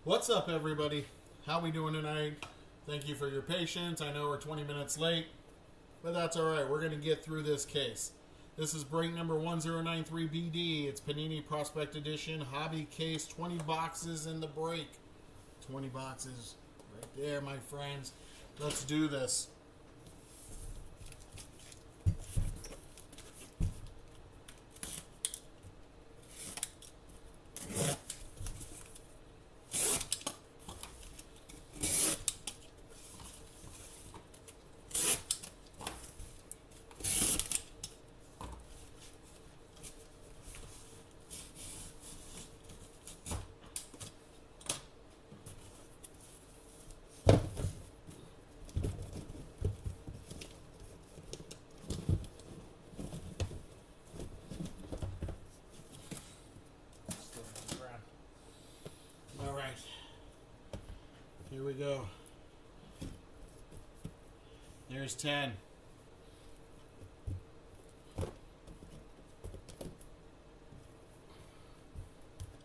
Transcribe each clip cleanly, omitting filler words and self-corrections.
What's up, everybody? How we doing tonight? Thank you for your patience. I know we're 20 minutes late, but that's all right. We're going to get through this case. This is break number 1093BD. It's Panini Prospect Edition, hobby case, 20 boxes in the break. 20 boxes right there, my friends. Let's do this. All right, here we go. There's 10.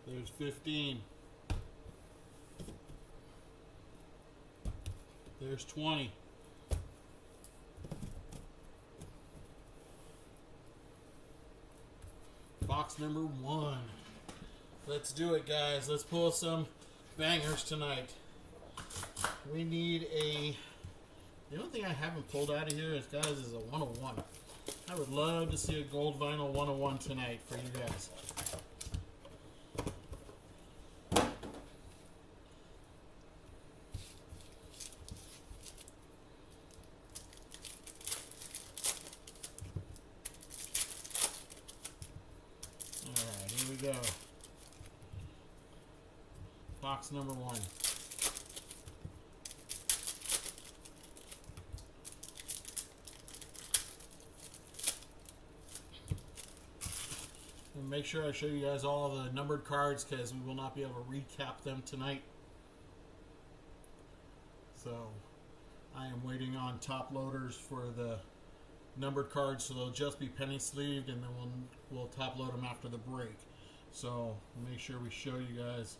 There's 15. There's 20. Box number 1. Let's do it, guys. Let's pull some bangers tonight. We need a... The only thing I haven't pulled out of here is, guys, is a 101. I would love to see a gold vinyl 101 tonight for you guys. Alright, here we go. Box number 1. And make sure I show you guys all the numbered cards because we will not be able to recap them tonight. So I am waiting on top loaders for the numbered cards, so they'll just be penny sleeved, and then we'll top load them after the break. So make sure we show you guys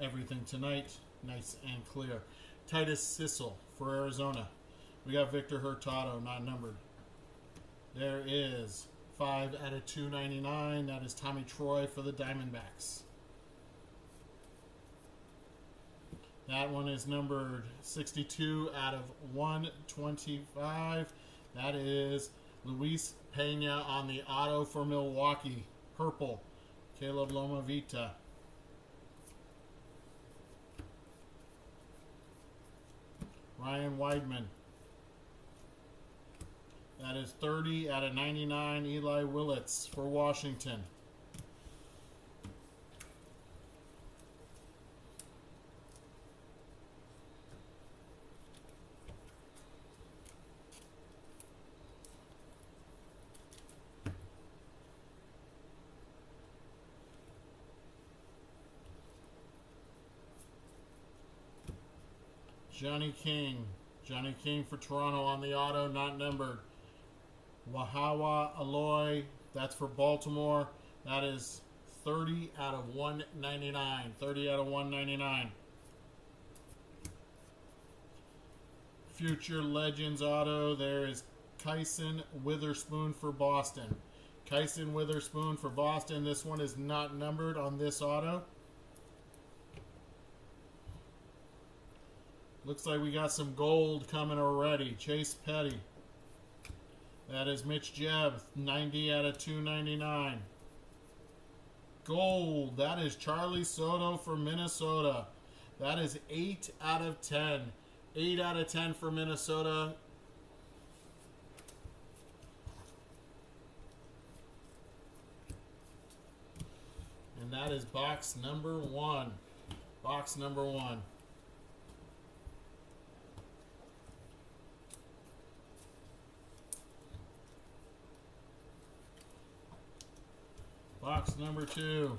everything tonight, nice and clear. Titus Sissel for Arizona. We got Victor Hurtado, not numbered. There is 5 out of 299. That is Tommy Troy for the Diamondbacks. That one is numbered 62 out of 125. That is Luis Pena on the auto for Milwaukee. Purple, Caleb Lomavita. Ryan Weidman. That is 30 out of 99, Eli Willits for Washington. Johnny King. Johnny King for Toronto on the auto, not numbered. Wahawa Aloy, that's for Baltimore. That is 30 out of 199. 30 out of 199. Future Legends auto, there is Kyson Witherspoon for Boston. Kyson Witherspoon for Boston. This one is not numbered on this auto. Looks like we got some gold coming already. Chase Petty. That is Mitch Jebb, 90 out of 299. Gold, that is Charlie Soto for Minnesota. That is 8 out of 10. 8 out of 10 for Minnesota. And that is box number 1. Box number 1. Box number 2.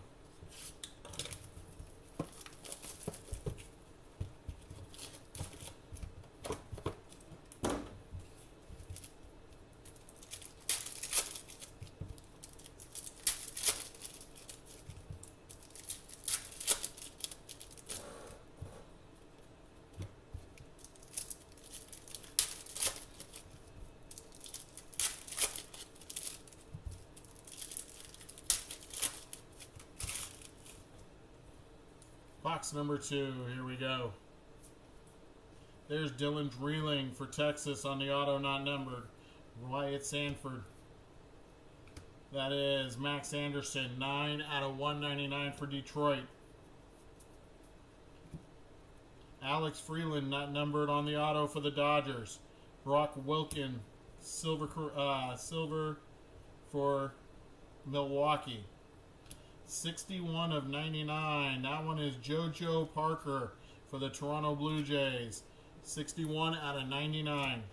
Box number 2, here we go. There's Dylan Dreeling for Texas on the auto not numbered. Wyatt Sanford. That is Max Anderson, 9/199 for Detroit. Alex Freeland not numbered on the auto for the Dodgers. Brock Wilken, silver for Milwaukee. 61/99. That one is JoJo Parker for the Toronto Blue Jays. 61/99.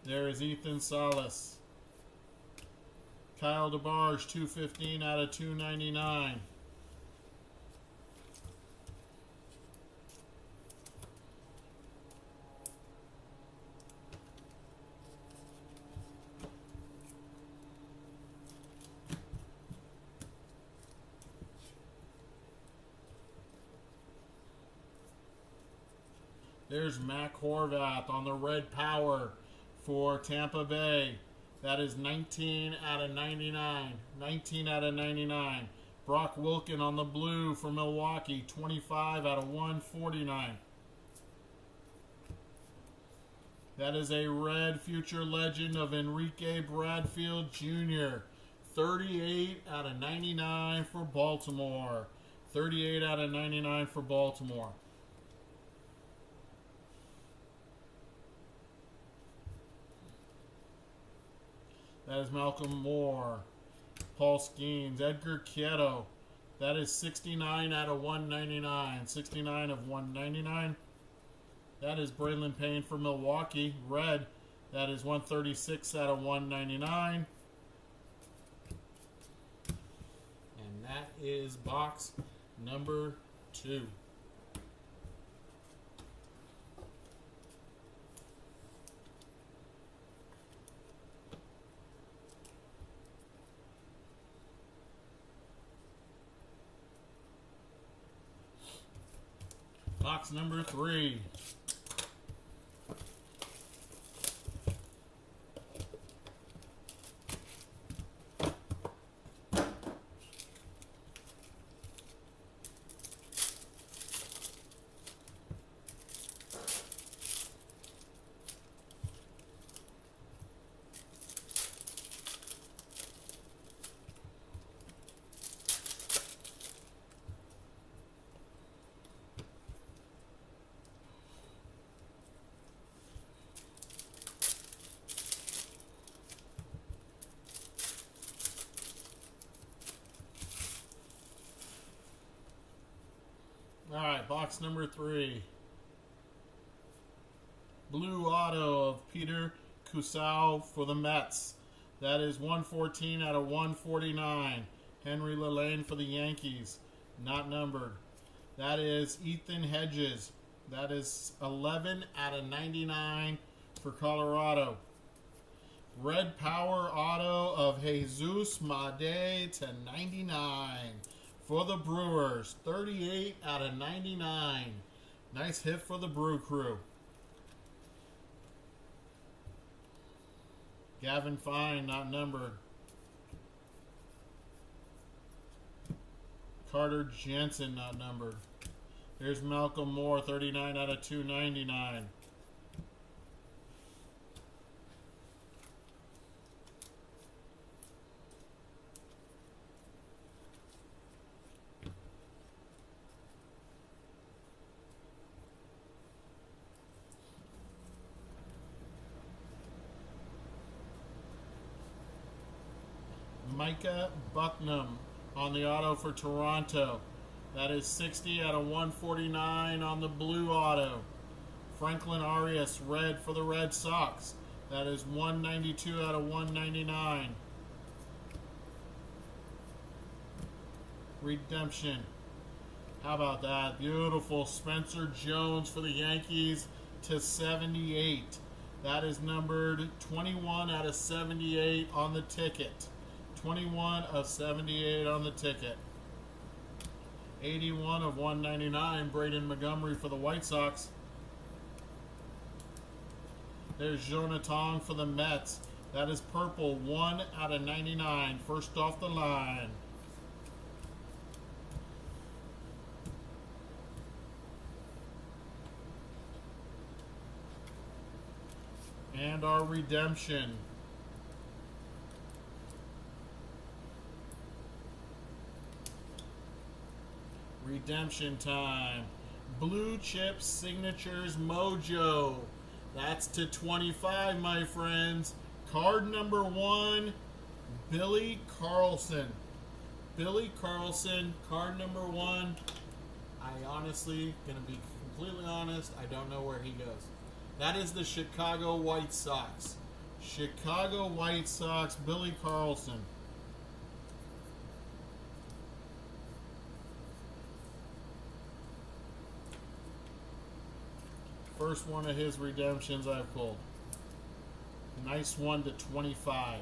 There is Ethan Salas. Kyle DeBarge, 215/299. There's Mac Horvath on the red power for Tampa Bay. That is 19/99. 19/99. Brock Wilken on the blue for Milwaukee. 25/149. That is a red future legend of Enrique Bradfield Jr. 38/99 for Baltimore. 38/99 for Baltimore. That is Malcolm Moore. Paul Skeens. Edgar Quieto. That is 69/199. 69/199. That is Braylon Payne for Milwaukee. Red. That is 136/199. And that is box number 2. Box number 3. Alright, box number 3. Blue auto of Peter Cusau for the Mets. That is 114/149. Henry Lelaine for the Yankees. Not numbered. That is Ethan Hedges. That is 11/99 for Colorado. Red Power auto of Jesus Made /99 for the Brewers. 38/99. Nice hit for the Brew Crew. Gavin Fine, not numbered. Carter Jensen, not numbered. Here's Malcolm Moore, 39/299. Micah Bucknam on the auto for Toronto. That is 60/149 on the blue auto. Franklin Arias, red for the Red Sox. That is 192/199. Redemption. How about that? Beautiful. Spencer Jones for the Yankees /78. That is numbered 21/78 on the ticket. 21/78 on the ticket. 81/199, Braden Montgomery for the White Sox. There's Jonathan for the Mets. That is purple, 1/99, first off the line. And our redemption. Redemption time. Blue Chip Signatures Mojo. That's to 25, my friends. Card number 1, Billy Carlson. Billy Carlson, card number 1. I honestly, gonna be completely honest, I don't know where he goes. That is the Chicago White Sox. Chicago White Sox, Billy Carlson. First one of his redemptions I've pulled. Nice one to 25.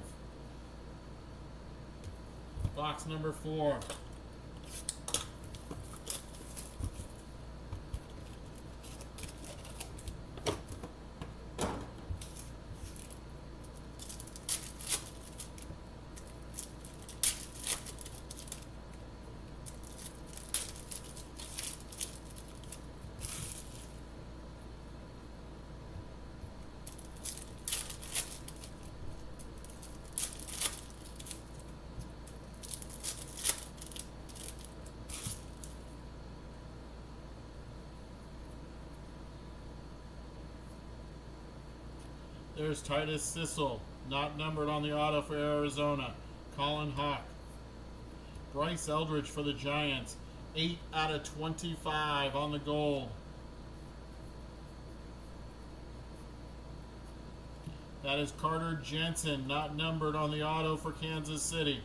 Box number 4. There's Titus Sissel, not numbered on the auto for Arizona. Colin Hawk. Bryce Eldridge for the Giants, 8 out of 25 on the gold. That is Carter Jensen, not numbered on the auto for Kansas City.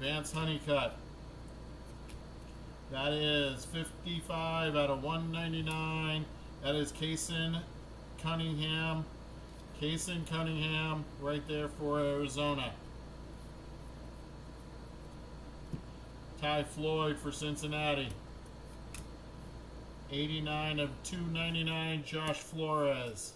Vance Honeycutt. That is 55 out of 199. That is Kason Cunningham. Kason Cunningham right there for Arizona. Ty Floyd for Cincinnati. 89 of 299, Josh Flores.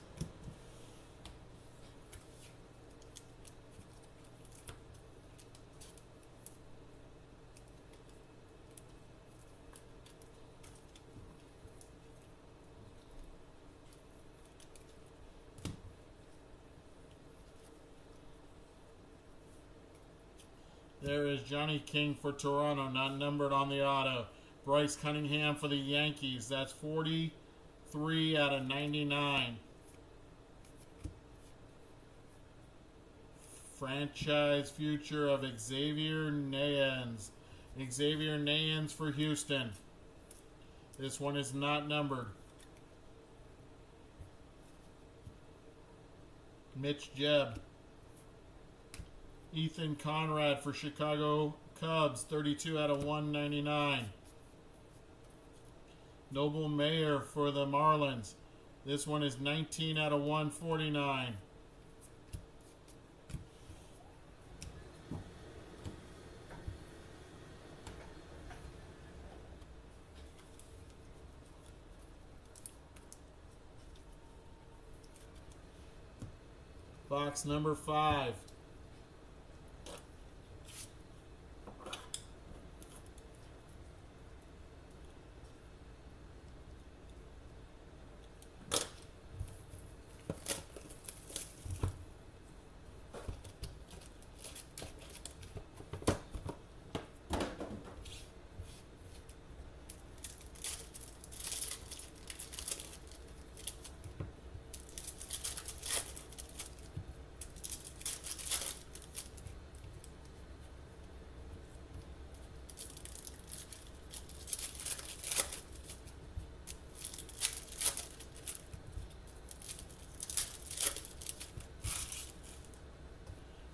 There is Johnny King for Toronto, not numbered on the auto. Bryce Cunningham for the Yankees. That's 43 out of 99. Franchise future of Xavier Nayans. Xavier Nayans for Houston. This one is not numbered. Mitch Jebb. Ethan Conrad for Chicago Cubs, 32 out of 199. Noble Mayer for the Marlins. This one is 19 out of 149. Box number 5.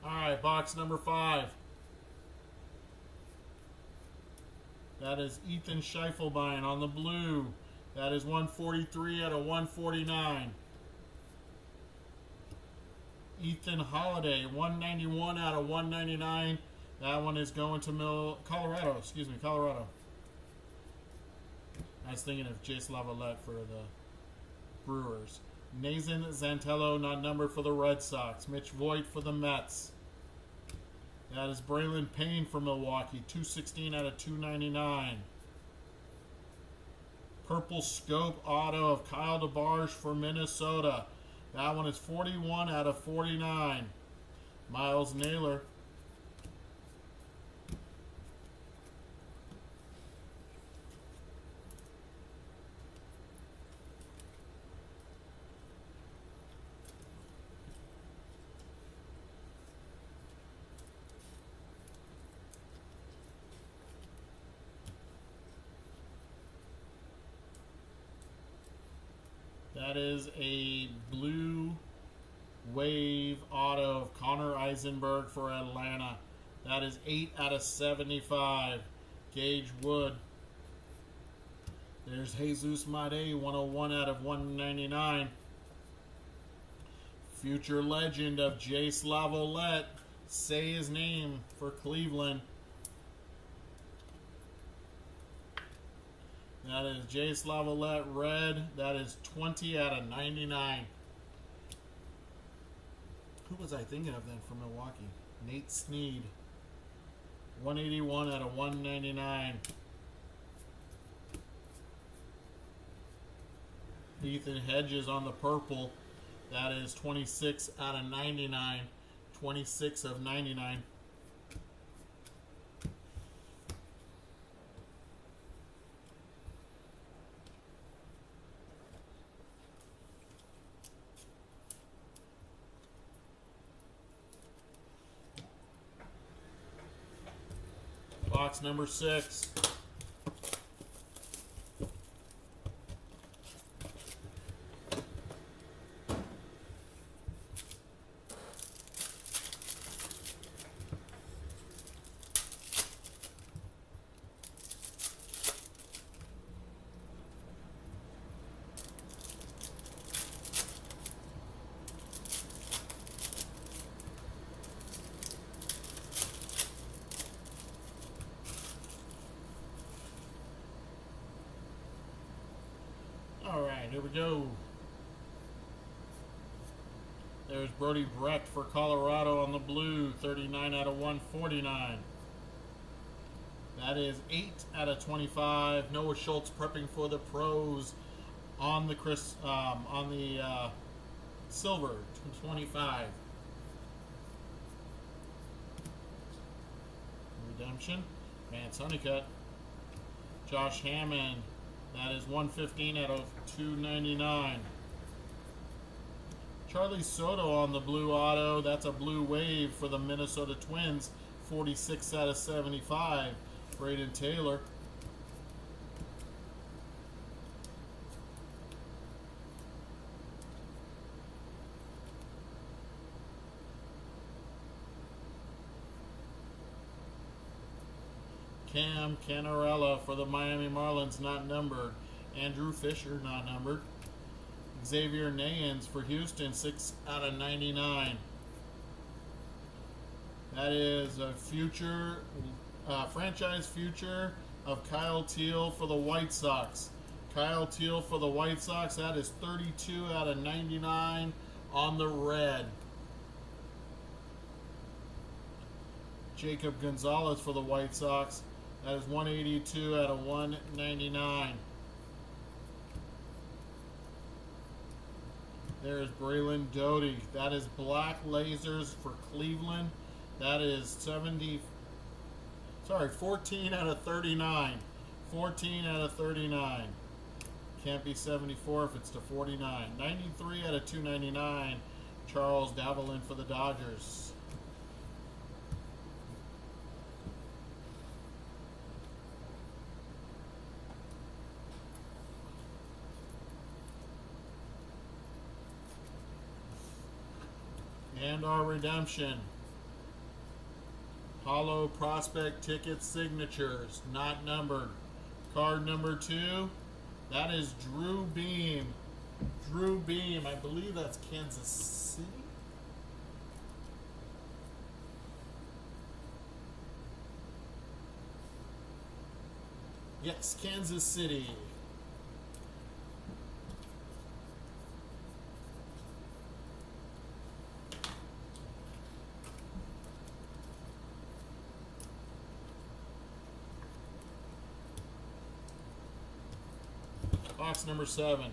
Alright, box number 5. That is Ethan Schiefelbein on the blue. That is 143 out of 149. Ethan Holiday, 191 out of 199. That one is going to Colorado. Colorado. I was thinking of Jace Lavalette for the Brewers. Nathan Zantello, not numbered for the Red Sox. Mitch Voigt for the Mets. That is Braylon Payne for Milwaukee, 216 out of 299. Purple Scope auto of Kyle DeBarge for Minnesota. That one is 41 out of 49. Miles Naylor. That is a blue wave auto of Connor Eisenberg for Atlanta. That is 8 out of 75. Gage Wood. There's Jesus Made, 101 out of 199. Future legend of Jace Lavolette. Say his name for Cleveland. That is Jace Lavolette red. That is 20 out of 99. Who was I thinking of then from Milwaukee? Nate Snead. 181 out of 199. Ethan Hedges on the purple. That is 26 out of 99. 26 of 99. Box number 6. All right, here we go. There's Brody Brecht for Colorado on the blue, 39 out of 149. That is 8 out of 25. Noah Schultz prepping for the pros on the silver, 25. Redemption. Vance Honeycutt. Josh Hammond. That is 115 out of 299. Charlie Soto on the blue auto. That's a blue wave for the Minnesota Twins. 46 out of 75. Braden Taylor. Cam Canarella for the Miami Marlins, not numbered. Andrew Fisher, not numbered. Xavier Nayans for Houston, 6 out of 99. That is a future, franchise future of Kyle Teal for the White Sox. Kyle Teal for the White Sox, that is 32 out of 99 on the red. Jacob Gonzalez for the White Sox. That is 182 out of 199. There's Braylon Doty. That is black lasers for Cleveland. That is 14 out of 39. 14 out of 39. Can't be 74 if it's to 49. 93 out of 299. Charles Davelin for the Dodgers. And our redemption. Hollow prospect ticket signatures, not numbered. Card number 2, that is Drew Beam. Drew Beam, I believe that's Kansas City. Yes, Kansas City. Box number 7.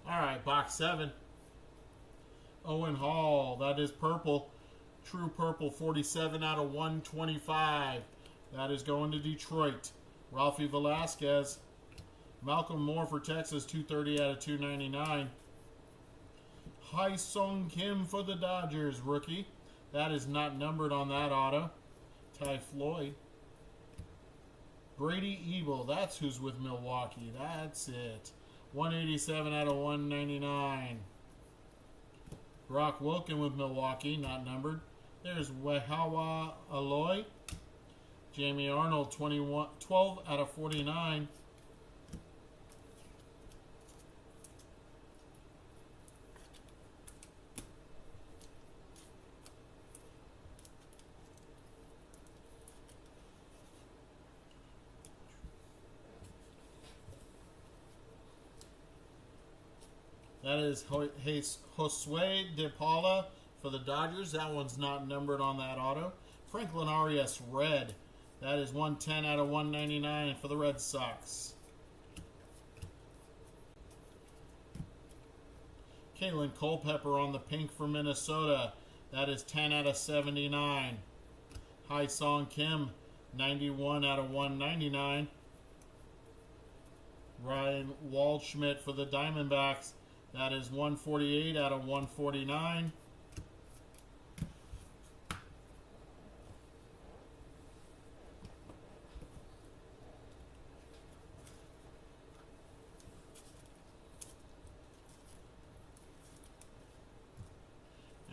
All right, box 7. Owen Hall, that is purple. True purple, 47 out of 125. That is going to Detroit. Ralphie Velasquez. Malcolm Moore for Texas, 230 out of 299. Hai Sung Kim for the Dodgers, rookie. That is not numbered on that auto. Ty Floyd. Brady Ebel, that's who's with Milwaukee. That's it. 187 out of 199. Brock Wilken with Milwaukee, not numbered. There's Wehawa Aloy. Jamie Arnold, 12 out of 49. That is Josue De Paula for the Dodgers. That one's not numbered on that auto. Franklin Arias, red. That is 110 out of 199 for the Red Sox. Kalen Culpepper on the pink for Minnesota. That is 10 out of 79. Hai Song Kim, 91 out of 199. Ryan Waldschmidt for the Diamondbacks. That is 148 out of 149.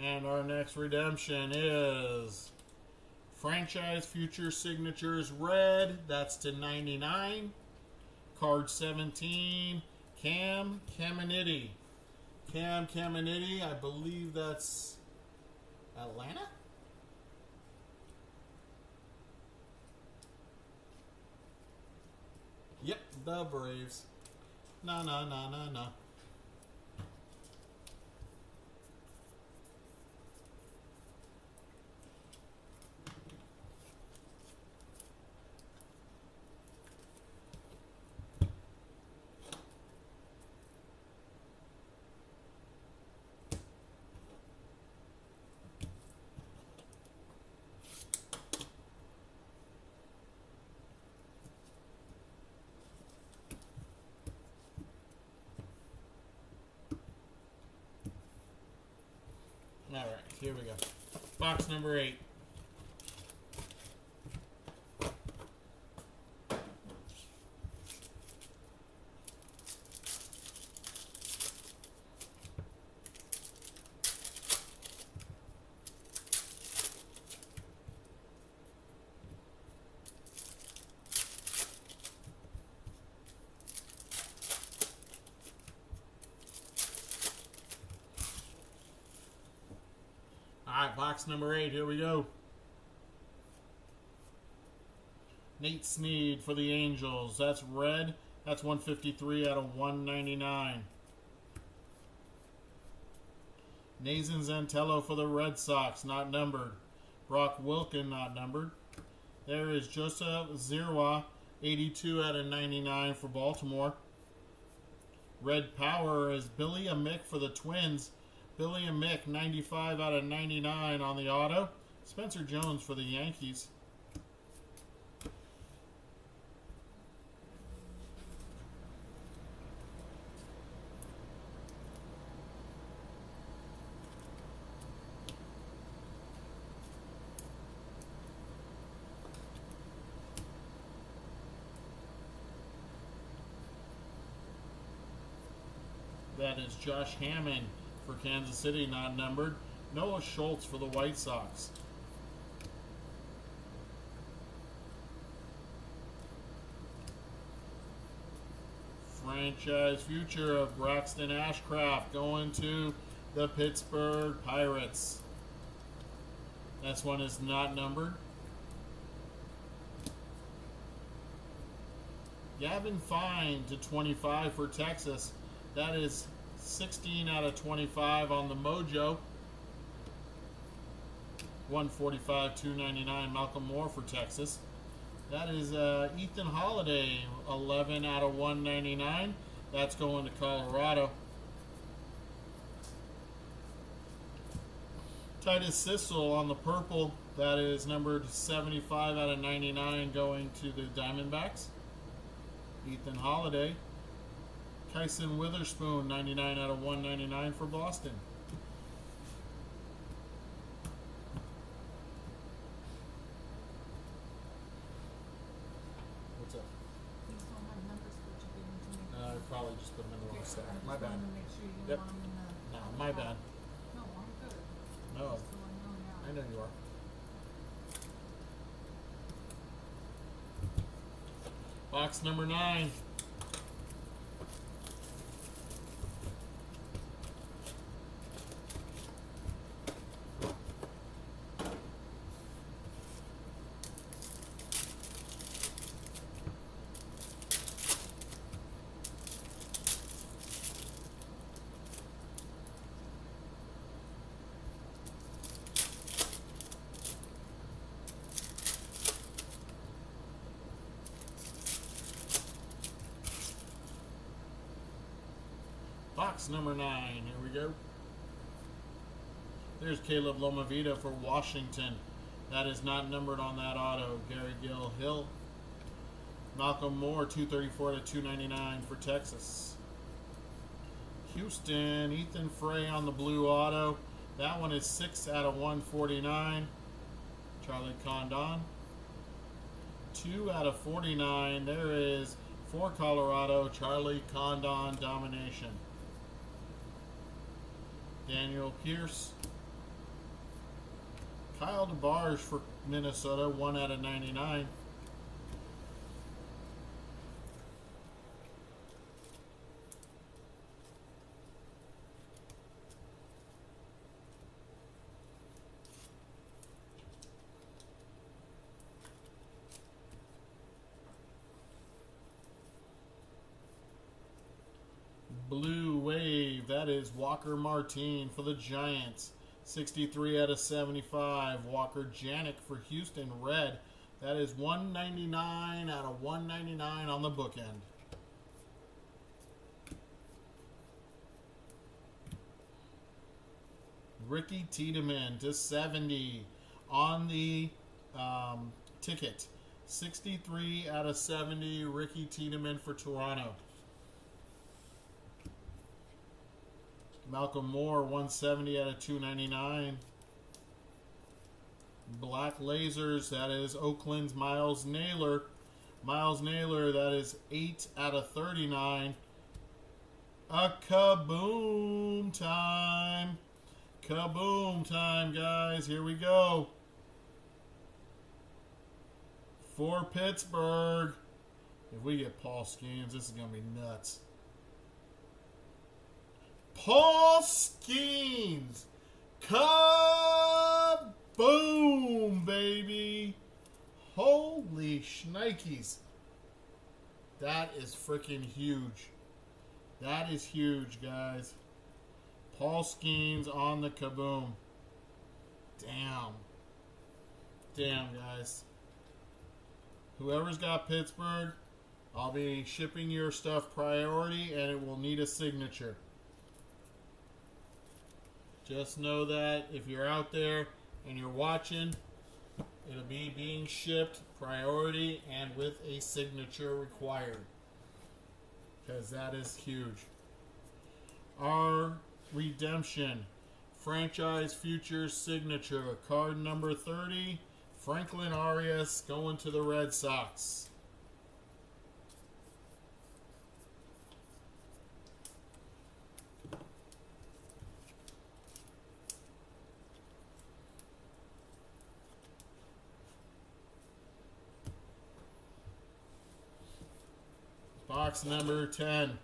And our next redemption is Franchise Future Signatures red. That's to 99. Card 17. Cam Caminiti. Cam Caminiti, I believe that's Atlanta? Yep, the Braves. No. All right, here we go. Box number 8. Alright, box number 8, here we go. Nate Snead for the Angels. That's red. That's 153 out of 199. Nathan Zantello for the Red Sox, not numbered. Brock Wilken, not numbered. There is Joseph Zirwa, 82 out of 99 for Baltimore. Red Power is Billy Amick for the Twins. Billy and Mick, 95 out of 99 on the auto. Spencer Jones for the Yankees. That is Josh Hammond for Kansas City, not numbered. Noah Schultz for the White Sox. Franchise future of Braxton Ashcraft going to the Pittsburgh Pirates. This one is not numbered. Gavin Fine to 25 for Texas. That is 16 out of 25 on the Mojo. 145, 299. Malcolm Moore for Texas. That is Ethan Holiday, 11 out of 199. That's going to Colorado. Titus Sissel on the purple. That is numbered 75 out of 99 going to the Diamondbacks. Ethan Holiday. Kyson Witherspoon, 99 out of 199 for Boston. What's up? These don't have numbers for what you're giving to me. I probably just put them in the wrong stack. I just My bad. wanted to make sure you Yep. want them in the... No, my bad. No, I'm good. No, Just so I know now. I know you are. Box number 9. Box number 9. Here we go. There's Caleb Lomavita for Washington. That is not numbered on that auto. Gary Gill Hill. Malcolm Moore, 234 to 299 for Texas. Houston, Ethan Frey on the blue auto. That one is 6 out of 149. Charlie Condon. 2 out of 49. There is for Colorado, Charlie Condon domination. Daniel Pierce. Kyle DeBarge for Minnesota, 1 out of 99. Blue Wave, that is Walker Martin for the Giants. 63 out of 75. Walker Janik for Houston, red. That is 199 out of 199 on the bookend. Ricky Tiedemann to 70 on the ticket. 63 out of 70. Ricky Tiedemann for Toronto. Malcolm Moore, 170 out of 299. Black Lasers, that is Oakland's Miles Naylor. Miles Naylor, that is 8 out of 39. A kaboom time. Kaboom time, guys. Here we go. For Pittsburgh. If we get Paul Skeens, this is going to be nuts. Paul Skeens. Kaboom, baby. Holy shnikes. That is freaking huge. That is huge, guys. Paul Skeens on the kaboom. Damn. Damn, guys. Whoever's got Pittsburgh, I'll be shipping your stuff priority, and it will need a signature. Just know that if you're out there and you're watching, it'll be being shipped priority and with a signature required. Because that is huge. Our redemption. Franchise Futures signature. Card number 30. Franklin Arias going to the Red Sox. Box number 10.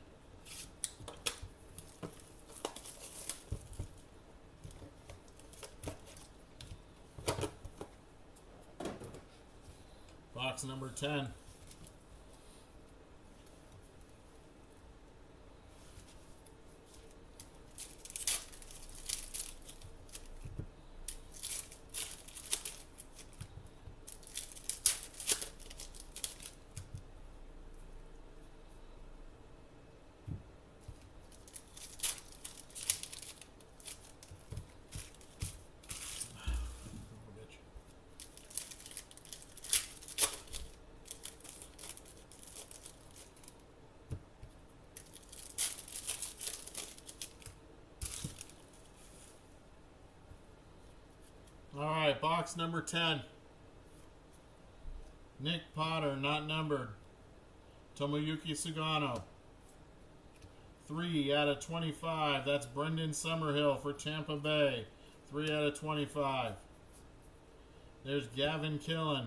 Box number 10. right, box number 10. Nick Potter, not numbered. Tomoyuki Sugano. 3 out of 25. That's Brendan Summerhill for Tampa Bay. 3 out of 25. There's Gavin Killen,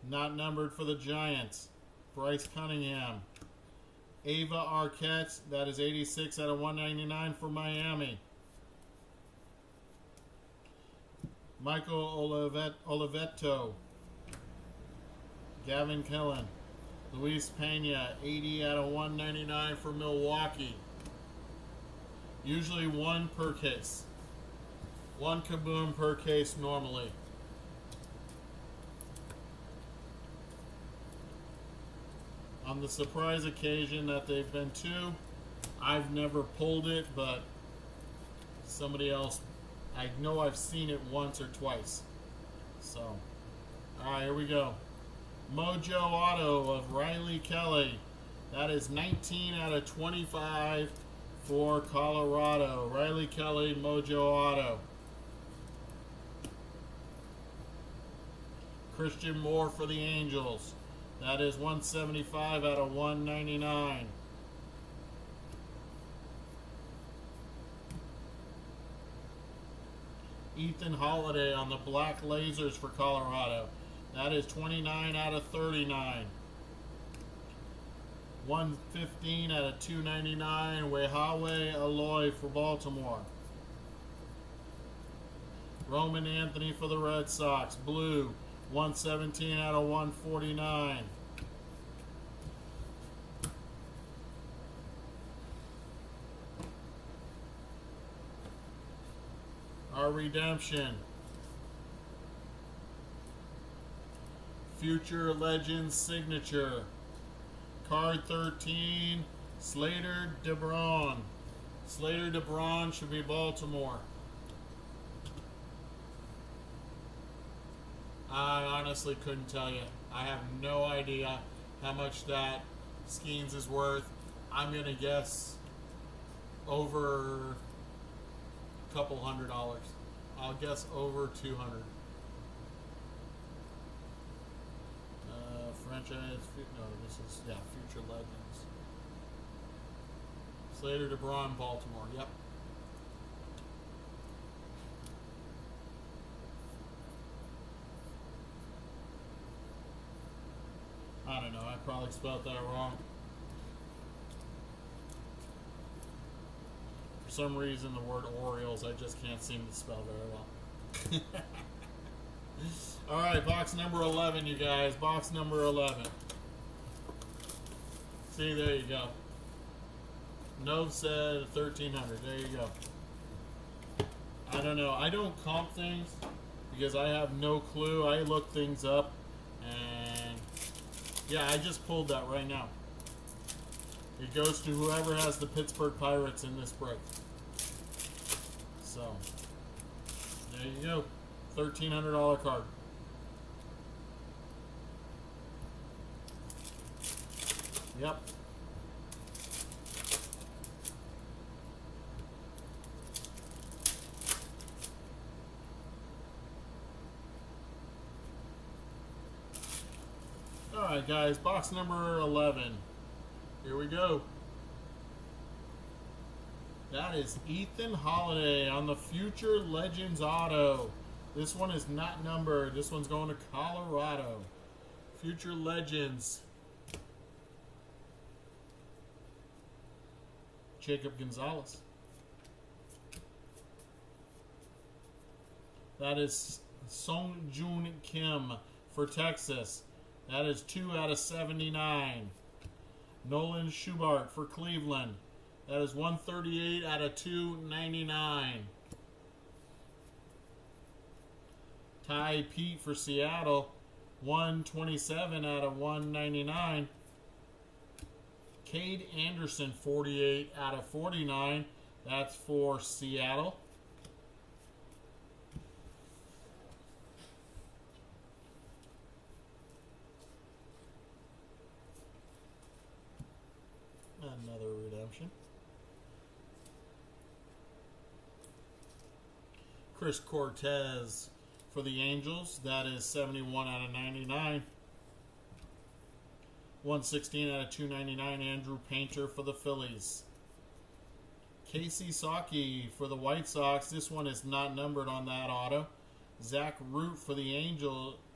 not numbered for the Giants. Bryce Cunningham. Ava Arquette, that is 86 out of 199 for Miami. Michael Olivetto. Gavin Killen. Luis Pena, 80 out of 199 for Milwaukee. Usually one per case. One kaboom per case normally. On the surprise occasion that they've been two, I've never pulled it, but somebody else, I know I've seen it once or twice. So, alright, here we go. Mojo Auto of Riley Kelly. That is 19 out of 25 for Colorado. Riley Kelly, Mojo Auto. Christian Moore for the Angels. That is 175 out of 199. Ethan Holiday on the Black Lasers for Colorado. That is 29 out of 39. 115 out of 299. Wehawe Aloy for Baltimore. Roman Anthony for the Red Sox. Blue. 117 out of 149. Our redemption. Future Legends signature. Card 13. Slater DeBron. Slater DeBron should be Baltimore. I honestly couldn't tell you. I have no idea how much that Skeens is worth. I'm going to guess over a couple $100. I'll guess over 200. Franchise, no, this is, yeah, Future Legends. Slater DeBron, Baltimore, yep. I don't know, I probably spelled that wrong. For some reason, the word Orioles, I just can't seem to spell very well. Alright, box number 11, you guys. Box number 11. See, there you go. Nove said 1,300. There you go. I don't know. I don't comp things because I have no clue. I look things up. And, yeah, I just pulled that right now. It goes to whoever has the Pittsburgh Pirates in this break. So, there you go. $1,300 card. Yep. Alright guys, box number 11. Here we go. That is Ethan Holiday on the Future Legends Auto. This one is not numbered. This one's going to Colorado. Future Legends. Jacob Gonzalez. That is Song Joon Kim for Texas. That is 2 out of 79. Nolan Schubart for Cleveland. That is 138 out of 299. Ty Pete for Seattle. 127 out of 199. Cade Anderson, 48 out of 49. That's for Seattle. Another redemption. Chris Cortez for the Angels. That is 71 out of 99. 116 out of 299, Andrew Painter for the Phillies. Casey Saki for the White Sox. This one is not numbered on that auto. Zach Root for the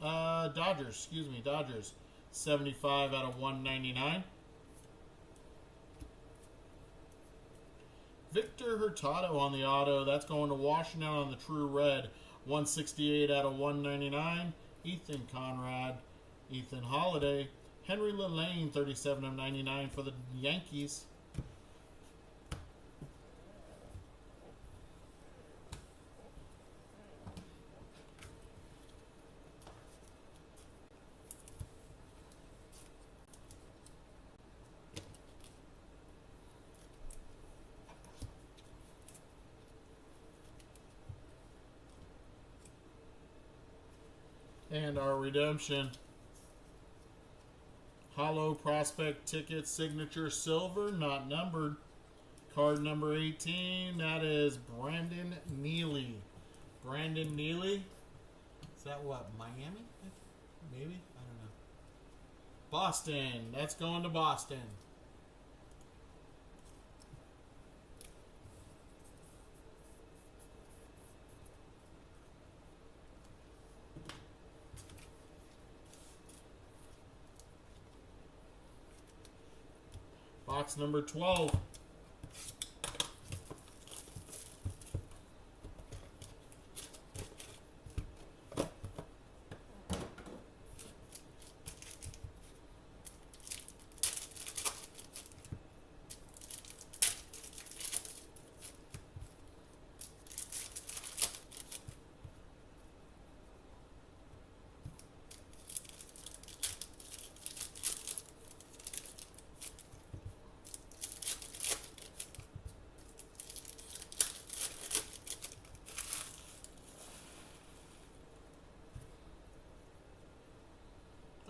Dodgers. 75 out of 199. Victor Hurtado on the auto. That's going to Washington on the True Red. 168 out of 199. Ethan Conrad. Ethan Holiday. Henry Lelane, 37 of 99 for the Yankees. And our redemption. Hollow Prospect Ticket Signature Silver, not numbered. Card number 18, that is Brandon Neely. Brandon Neely. Is that what, Miami? Maybe? I don't know. Boston. That's going to Boston. Box number 12.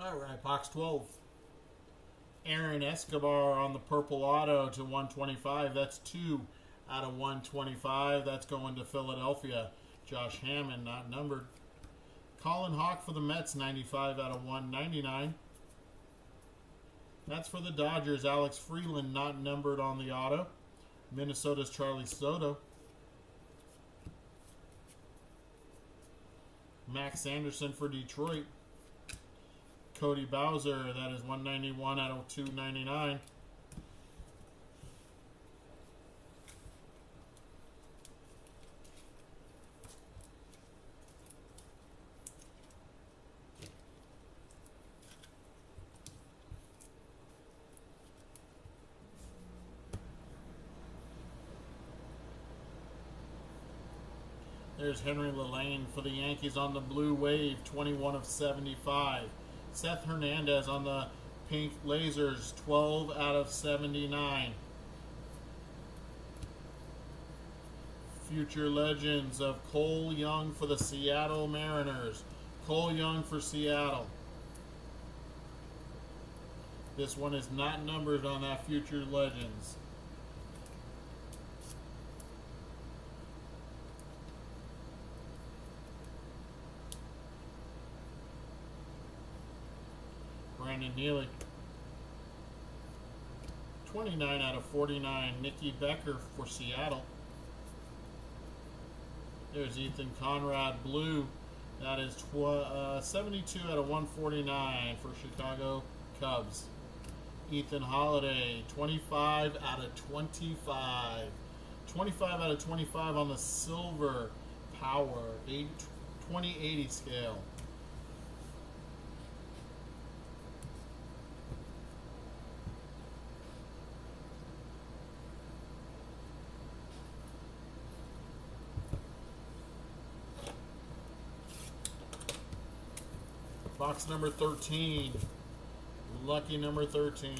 All right, box 12. Aaron Escobar on the purple auto to 125. That's 2 out of 125. That's going to Philadelphia. Josh Hammond, not numbered. Colin Hawk for the Mets, 95 out of 199. That's for the Dodgers. Alex Freeland, not numbered on the auto. Minnesota's Charlie Soto. Max Anderson for Detroit. Cody Bowser, that is 191 out of 299. There's Henry Lelane for the Yankees on the Blue Wave, 21 of 75. Seth Hernandez on the Pink Lasers, 12 out of 79. Future Legends of Cole Young for the Seattle Mariners. Cole Young for Seattle. This one is not numbered on that Future Legends. Brandon Neely. 29 out of 49. Nicky Becker for Seattle. There's Ethan Conrad Blue. That is 72 out of 149 for Chicago Cubs. Ethan Holiday, 25 out of 25. 25 out of 25 on the Silver Power 2080 scale. Box number 13. Lucky number 13.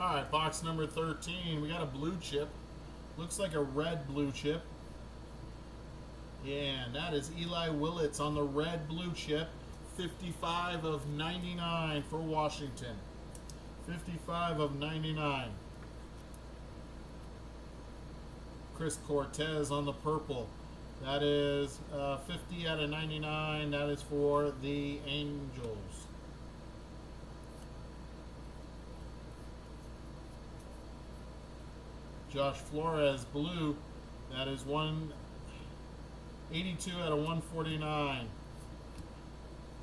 Alright, box number 13. We got a blue chip. Looks like a red blue chip. Yeah, and that is Eli Willits on the red blue chip. 55 of 99 for Washington. 55 of 99. Chris Cortez on the purple. That is 50 out of 99. That is for the Angels. Josh Flores, blue. That is 182 out of 149.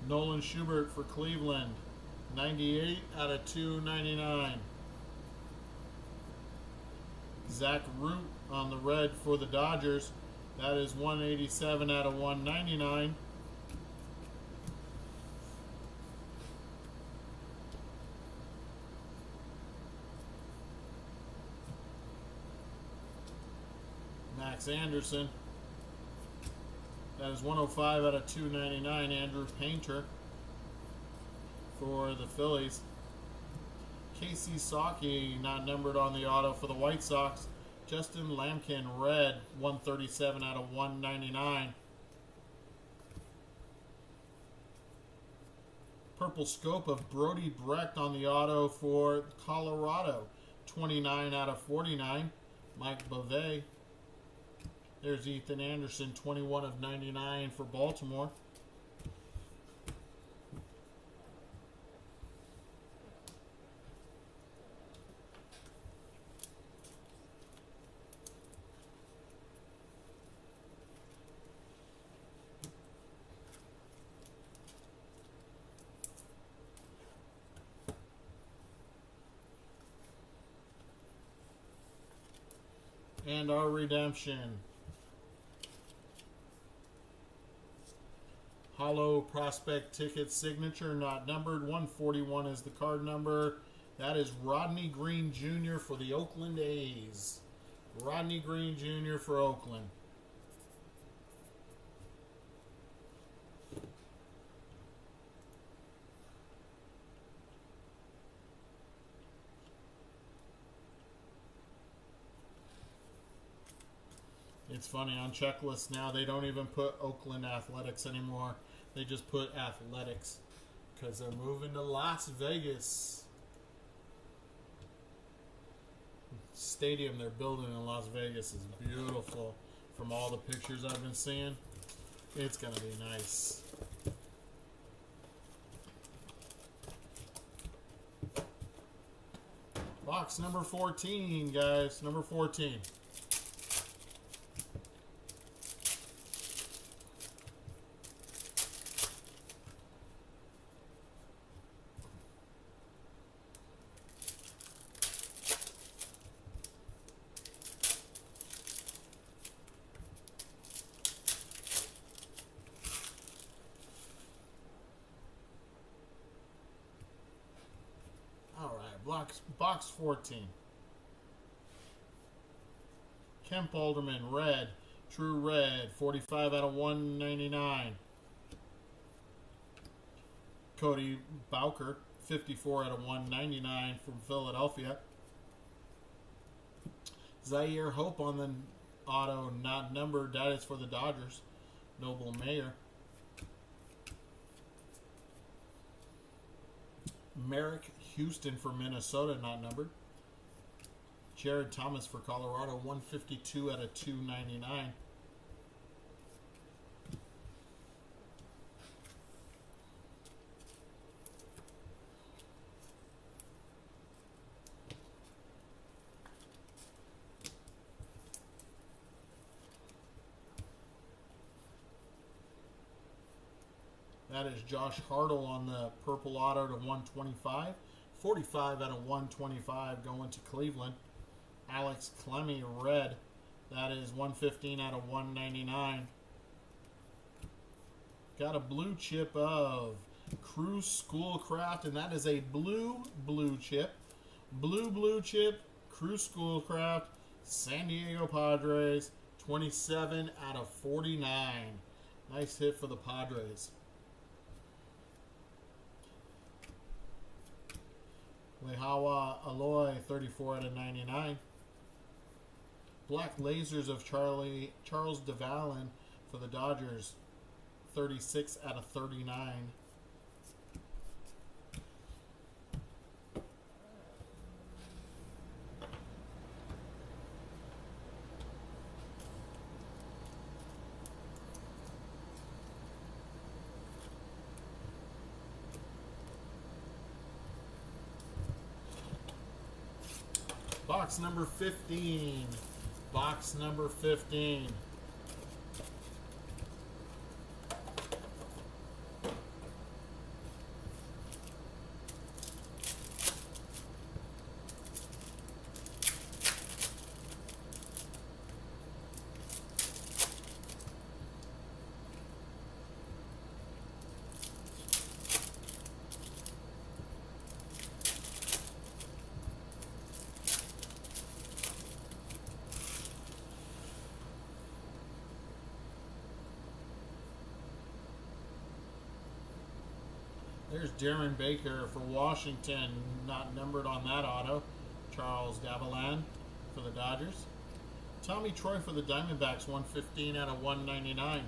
Nolan Schubert for Cleveland. 98 out of 299. Zach Root on the red for the Dodgers. That is 187 out of 199. Max Anderson. That is 105 out of 299. Andrew Painter for the Phillies. Casey Saki, not numbered on the auto for the White Sox. Justin Lampkin, red, 137 out of 199. Purple scope of Brody Brecht on the auto for Colorado. 29 out of 49. Mike Bovee. There's Ethan Anderson, 21 of 99 for Baltimore. And our redemption. Hollow prospect ticket signature, not numbered. 141 is the card number. That is Rodney Green Jr. for the Oakland A's. Rodney Green Jr. for Oakland. It's funny, on checklists now, they don't even put Oakland Athletics anymore. They just put Athletics because they're moving to Las Vegas. Stadium they're building in Las Vegas is beautiful. From all the pictures I've been seeing, it's going to be nice. Box number 14, guys. Number 14. Box 14. Kemp Alderman, red. True red. 45 out of 199. Cody Bowker, 54 out of 199 from Philadelphia. Zaire Hope on the auto, not numbered. That is for the Dodgers. Noble Mayer. Merrick Houston for Minnesota, not numbered. Jared Thomas for Colorado, 152 out of 299. That is Josh Hartle on the purple auto to 125. 45 out of 125 going to Cleveland. Alex Clemmy, red. That is 115 out of 199. Got a blue chip of Cruz Schoolcraft, and that is a blue chip. Blue chip, Cruz Schoolcraft, San Diego Padres, 27 out of 49. Nice hit for the Padres. Lehawa Aloy, 34 out of 99. Black Lasers of Charles DeValin for the Dodgers, 36 out of 39. Box number 15. Box number 15. There's Darren Baker for Washington, not numbered on that auto. Charles Davilan for the Dodgers. Tommy Troy for the Diamondbacks, 115 out of 199.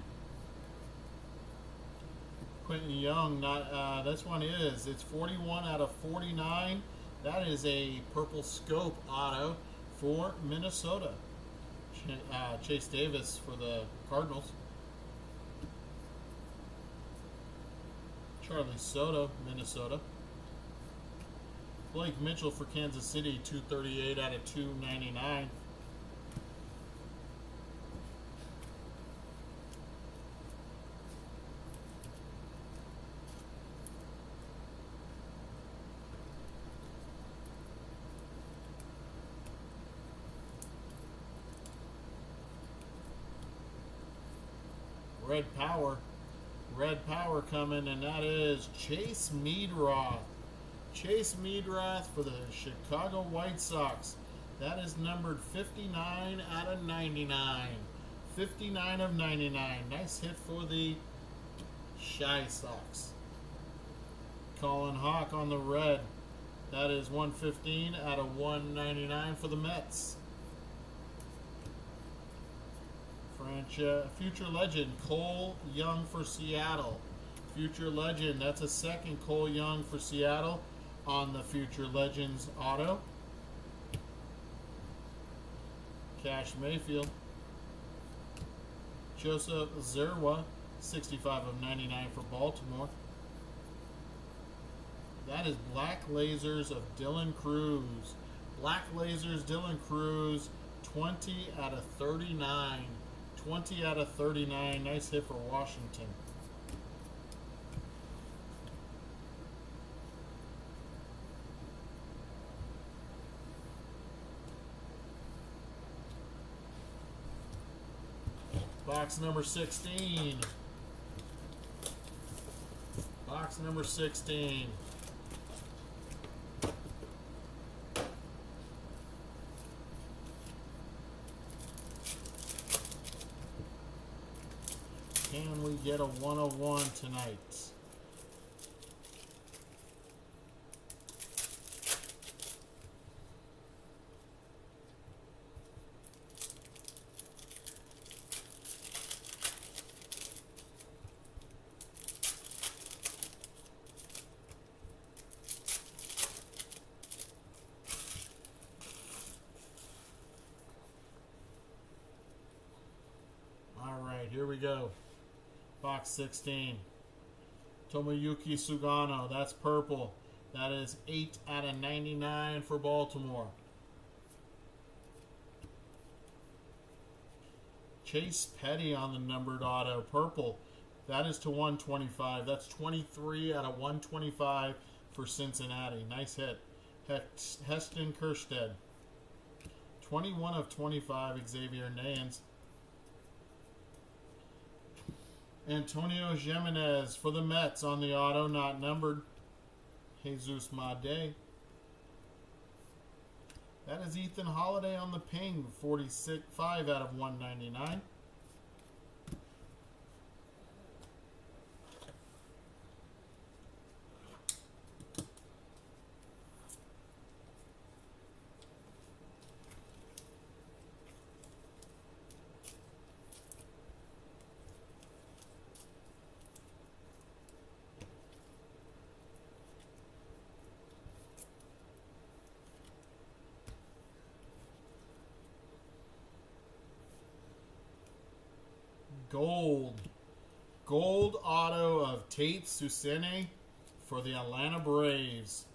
Quentin Young, not this one is. It's 41 out of 49. That is a purple scope auto for Minnesota. Chase Davis for the Cardinals. Charlie Soto, Minnesota. Blake Mitchell for Kansas City, 238 out of 299. Red Power coming, and that is Chase Meadroth. Chase Meadroth for the Chicago White Sox. That is numbered 59 out of 99. 59 of 99. Nice hit for the Chi Sox. Colin Hawk on the red. That is 115 out of 199 for the Mets. Future legend Cole Young for Seattle. Future legend, that's a second Cole Young for Seattle on the Future Legends auto. Cash Mayfield. Joseph Zerwa, 65 of 99 for Baltimore. That is Black Lasers of Dylan Cruz. Black Lasers Dylan Cruz, 20 out of 39. 20 out of 39. Nice hit for Washington. Box number 16. Box number 16. Can we get a 101 tonight? All right, here we go. Box 16. Tomoyuki Sugano, that's purple. That is 8 out of 99 for Baltimore. Chase Petty on the numbered auto, purple. That is to 125. That's 23 out of 125 for Cincinnati. Nice hit. Heston Kjerstad. 21 of 25, Xavier Nayans. Antonio Jimenez for the Mets on the auto, not numbered. Jesus Made. That is Ethan Holiday on the ping, 5 out of 199. gold. Gold auto of Tate Susene for the Atlanta Braves.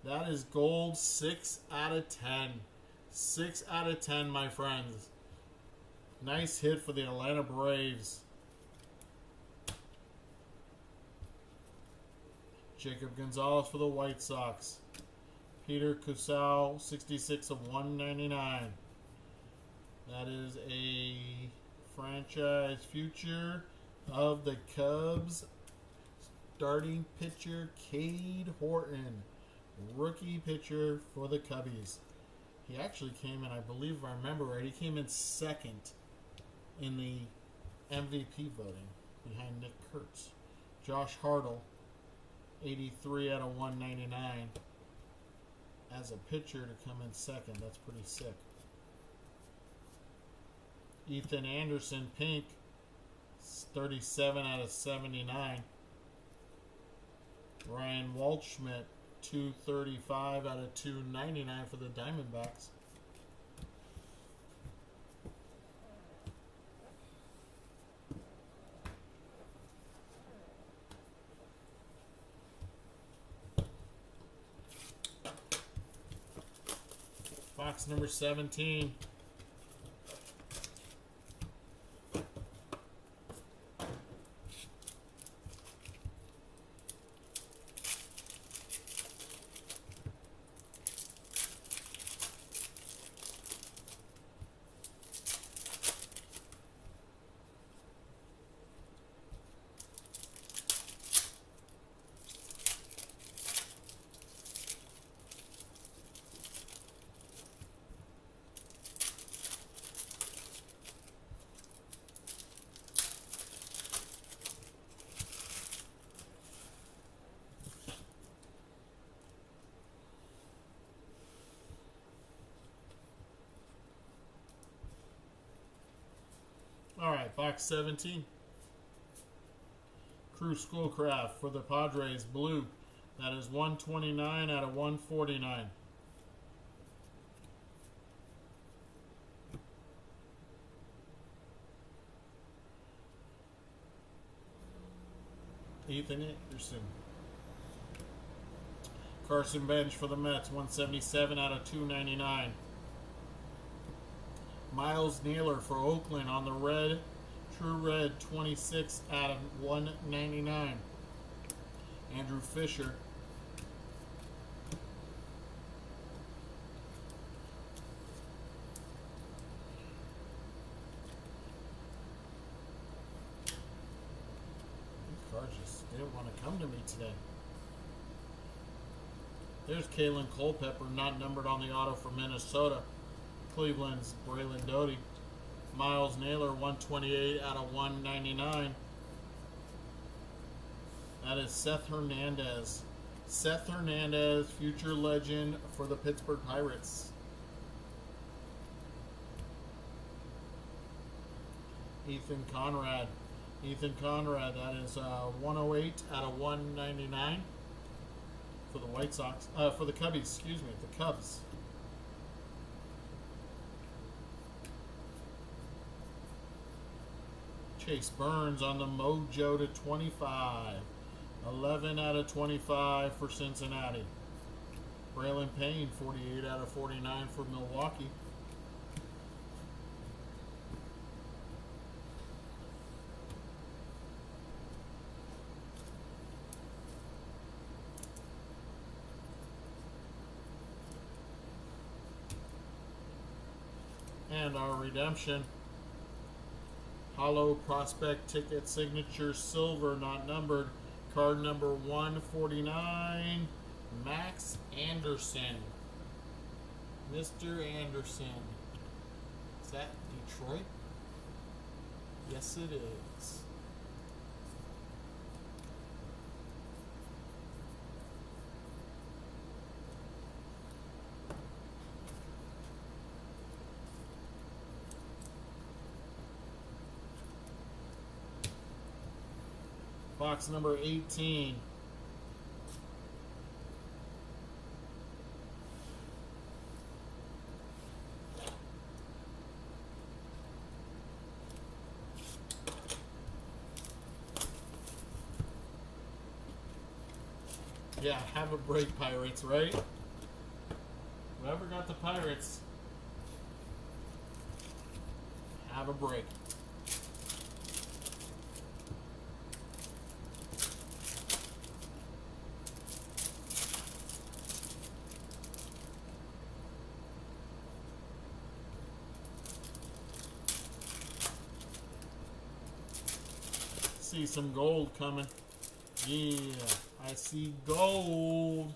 That is gold 6 out of 10. 6 out of 10, my friends. Nice hit for the Atlanta Braves. Jacob Gonzalez for the White Sox. Peter Cusau, 66 of 199. That is a franchise future of the Cubs. Starting pitcher Cade Horton. Rookie pitcher for the Cubbies. He actually came in, I believe if I remember right, he came in second in the MVP voting behind Nick Kurtz. Josh Hartle, 83 out of 199. As a pitcher to come in second, that's pretty sick. Ethan Anderson, pink, 37 out of 79. Ryan Waldschmidt, 235 out of 299 for the Diamondbacks. Box number 17. All right, box 17. Crew Schoolcraft for the Padres, blue. That is 129 out of 149. Ethan Anderson. Carson Bench for the Mets, 177 out of 299. Miles Naylor for Oakland on the red, true red, 26 out of 199. Andrew Fisher. These cards just didn't want to come to me today. There's Kalen Culpepper, not numbered on the auto for Minnesota. Cleveland's Braylon Doty. Miles Naylor, 128 out of 199. That is Seth Hernandez. Seth Hernandez, future legend for the Pittsburgh Pirates. Ethan Conrad. Ethan Conrad, that is 108 out of 199 for the White Sox. For the Cubbies, excuse me, the Cubs. Chase Burns on the Mojo to 25. 11 out of 25 for Cincinnati. Braylon Payne, 48 out of 49 for Milwaukee. And our redemption. Hollow Prospect Ticket Signature Silver, not numbered. Card number 149, Max Anderson. Mr. Anderson. Is that Detroit? Yes, it is. Box number 18. Yeah, have a break, Pirates, right? Whoever got the Pirates, have a break. See some gold coming. Yeah, I see gold.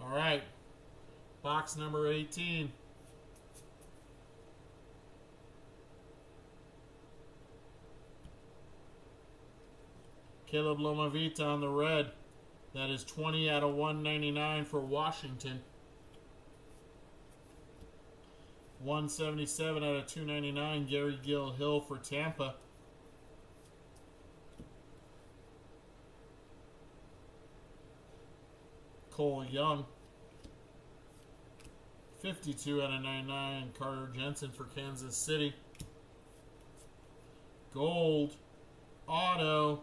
All right, box number 18. Caleb Lomavita on the red. That is 20 out of 199 for Washington. 177 out of 299, Gary Gill Hill for Tampa. Cole Young. 52 out of 99, Carter Jensen for Kansas City. Gold auto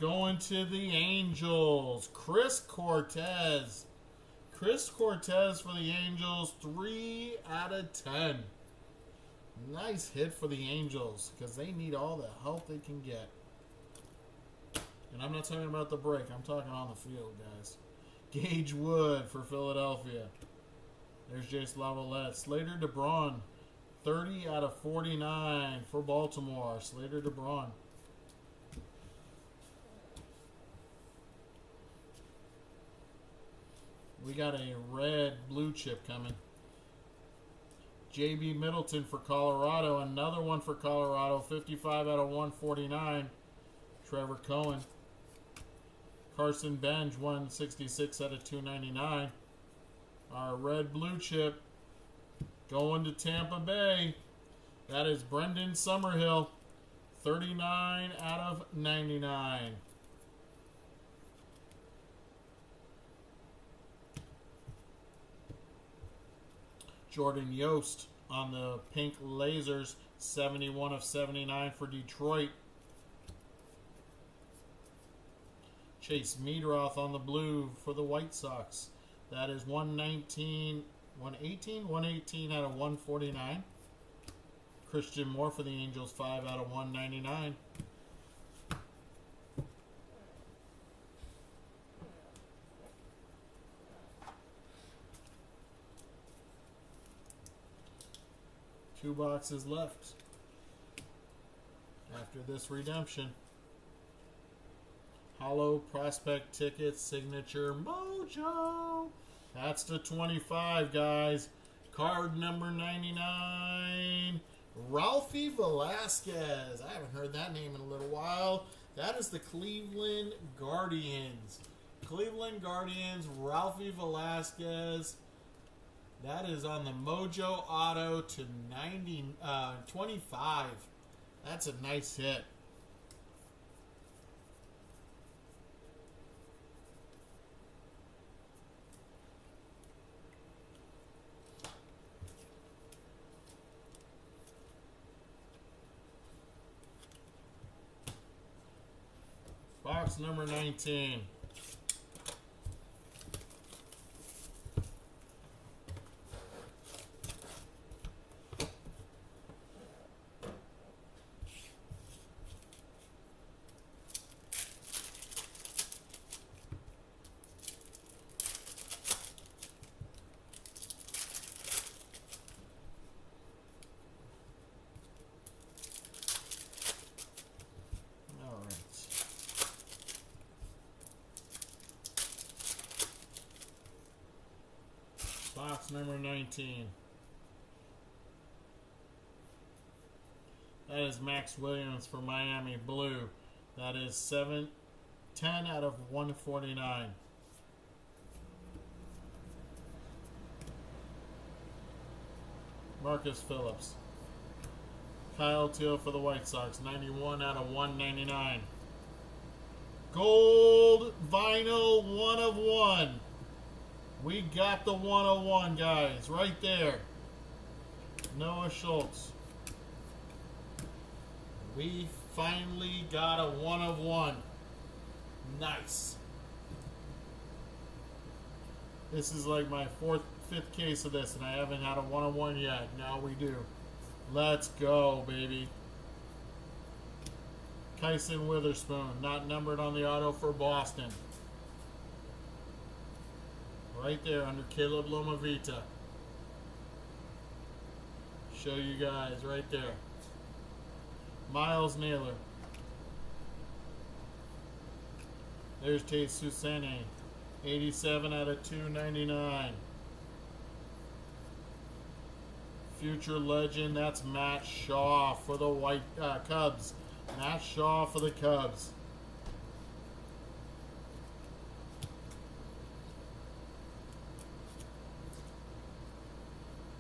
going to the Angels. Chris Cortez. Chris Cortez for the Angels, 3 out of 10. Nice hit for the Angels because they need all the help they can get. And I'm not talking about the break. I'm talking on the field, guys. Gage Wood for Philadelphia. There's Jace Lavalette. Slater DeBron, 30 out of 49 for Baltimore. Slater DeBron. We got a red blue chip coming. J.B. Middleton for Colorado. Another one for Colorado. 55 out of 149. Trevor Cohen. Carson Benj, 166 out of 299. Our red blue chip going to Tampa Bay. That is Brendan Summerhill. 39 out of 99. Jordan Yost on the pink lasers, 71 of 79 for Detroit. Chase Meadroth on the blue for the White Sox. That is 118 out of 149. Christian Moore for the Angels, 5 out of 199. Two boxes left after this redemption. Hollow Prospect Ticket Signature Mojo. That's the 25, guys. Card number 99. Ralphie Velasquez. I haven't heard that name in a little while. That is the Cleveland Guardians. Cleveland Guardians, Ralphie Velasquez. That is on the Mojo Auto to 25. That's a nice hit. Box number 19. Box number 19. That is Max Williams for Miami Blue. That is 10 out of 149. Marcus Phillips. Kyle Teal for the White Sox. 91 out of 199. Gold vinyl 1 of 1. We got the 101, guys, right there. Noah Schultz. We finally got a 1 of 1. Nice. This is like my fifth case of this, and I haven't had a one-on-one yet. Now we do. Let's go, baby. Kyson Witherspoon, not numbered on the auto for Boston. Right there under Caleb Lomavita. Show you guys right there. Miles Naylor. There's Tate Susene. 87 out of 299. Future legend, that's Matt Shaw for the White Cubs. Matt Shaw for the Cubs.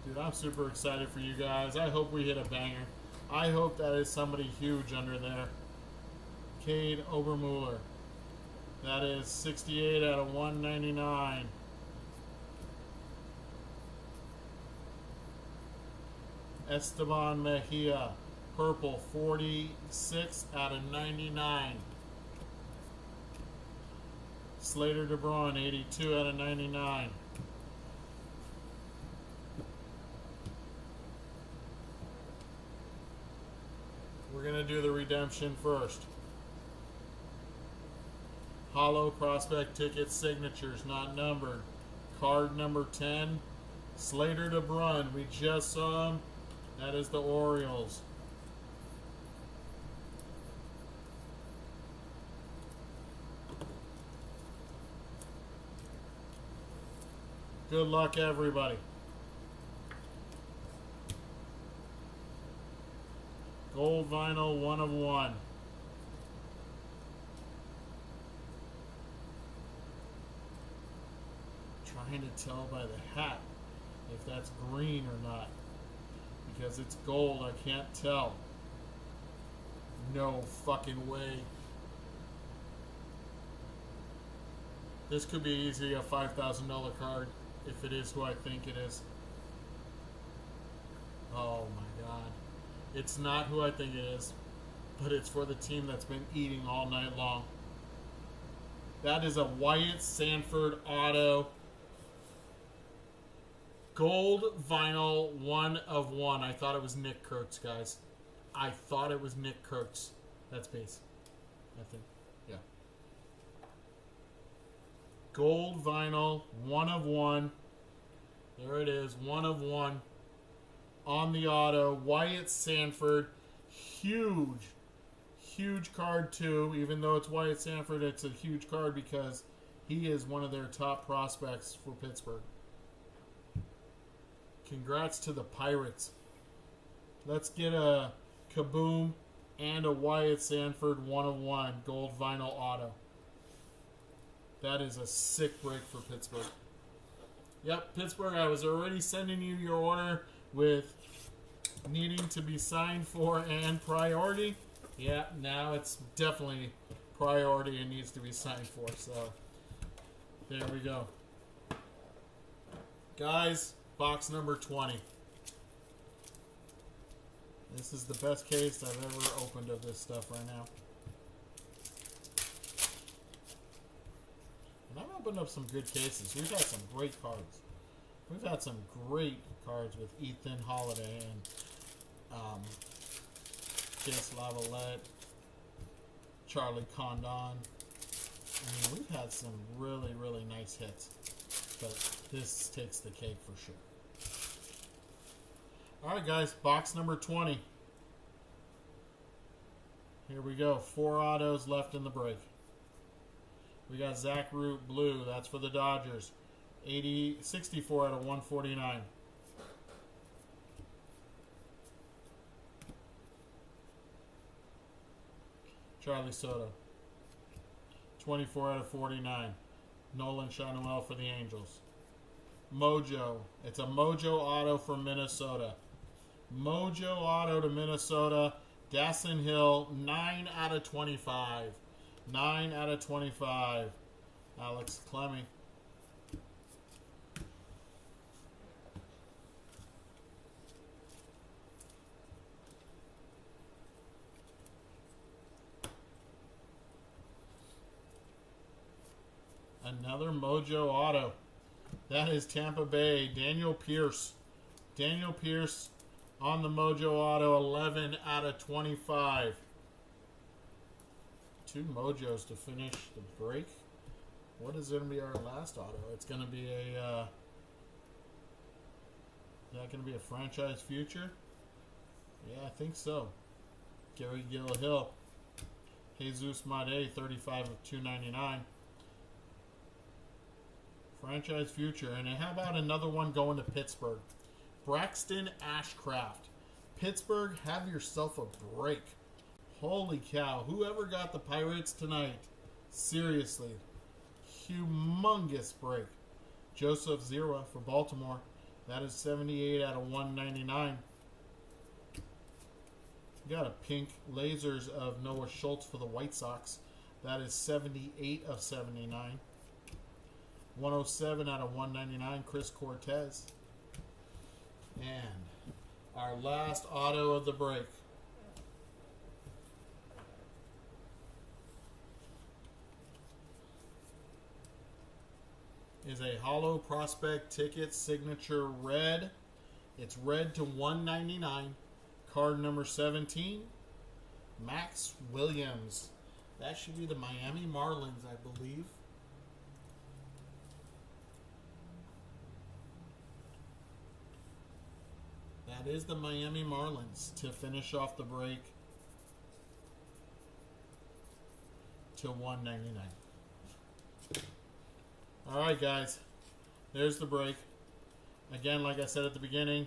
Dude, I'm super excited for you guys. I hope we hit a banger. I hope that is somebody huge under there. Cade Obermuller. That is 68 out of 199. Esteban Mejia. Purple, 46 out of 99. Slater DeBron, 82 out of 99. We're going to do the redemption first. Hollow prospect ticket signatures, not numbered. Card number 10, Slater DeBron. We just saw him. That is the Orioles. Good luck, everybody. Gold vinyl, 1 of 1. Trying to tell by the hat if that's green or not. Because it's gold, I can't tell. No fucking way. This could be easily a $5,000 card if it is who I think it is. Oh my god. It's not who I think it is, but it's for the team that's been eating all night long. That is a Wyatt Sanford auto. Gold vinyl, 1 of 1. I thought it was Nick Kurtz, guys. I thought it was Nick Kurtz. That's base, I think. Yeah. Gold vinyl, 1 of 1. There it is, 1 of 1. On the auto, Wyatt Sanford. Huge, huge card too. Even though it's Wyatt Sanford, it's a huge card because he is one of their top prospects for Pittsburgh. Congrats to the Pirates. Let's get a Kaboom and a Wyatt Sanford 1 of 1 gold vinyl auto. That is a sick break for Pittsburgh. Yep, Pittsburgh, I was already sending you your order with needing to be signed for and priority. Yeah, now it's definitely priority and needs to be signed for. So, there we go. Guys, box number 20. This is the best case I've ever opened of this stuff right now. And I've opened up some good cases. We've had some great cards. We've had some great cards with Ethan Holiday and Chase Lavalette, Charlie Condon. I mean, we've had some really, really nice hits. But this takes the cake for sure. Alright guys, box number 20. Here we go. 4 autos left in the break. We got Zach Root blue. That's for the Dodgers. 64 out of 149. Charlie Soto. 24 out of 49. Nolan Chanuel for the Angels. Mojo. It's a Mojo auto from Minnesota. Mojo auto to Minnesota. Dasson Hill. 9 out of 25. 9 out of 25. Alex Clemmie. Another Mojo auto. That is Tampa Bay. Daniel Pierce. Daniel Pierce on the Mojo auto. 11 out of 25. 2 Mojos to finish the break. What is going to be our last auto? It's going to be a... is that going to be a franchise future? Yeah, I think so. Gary Gill-Hill. Jesus Made, 35 of 299. Franchise future. And how about another one going to Pittsburgh? Braxton Ashcraft. Pittsburgh, have yourself a break. Holy cow. Whoever got the Pirates tonight, seriously, humongous break. Joseph Zera for Baltimore. That is 78 out of 199. Got a pink lasers of Noah Schultz for the White Sox. That is 78 of 79. 107 out of 199, Chris Cortez. And our last auto of the break. Is a Holo Prospect Ticket Signature Red. It's red to 199. Card number 17, Max Williams. That should be the Miami Marlins, I believe. That is the Miami Marlins to finish off the break to 199. All right, guys. There's the break. Again, like I said at the beginning,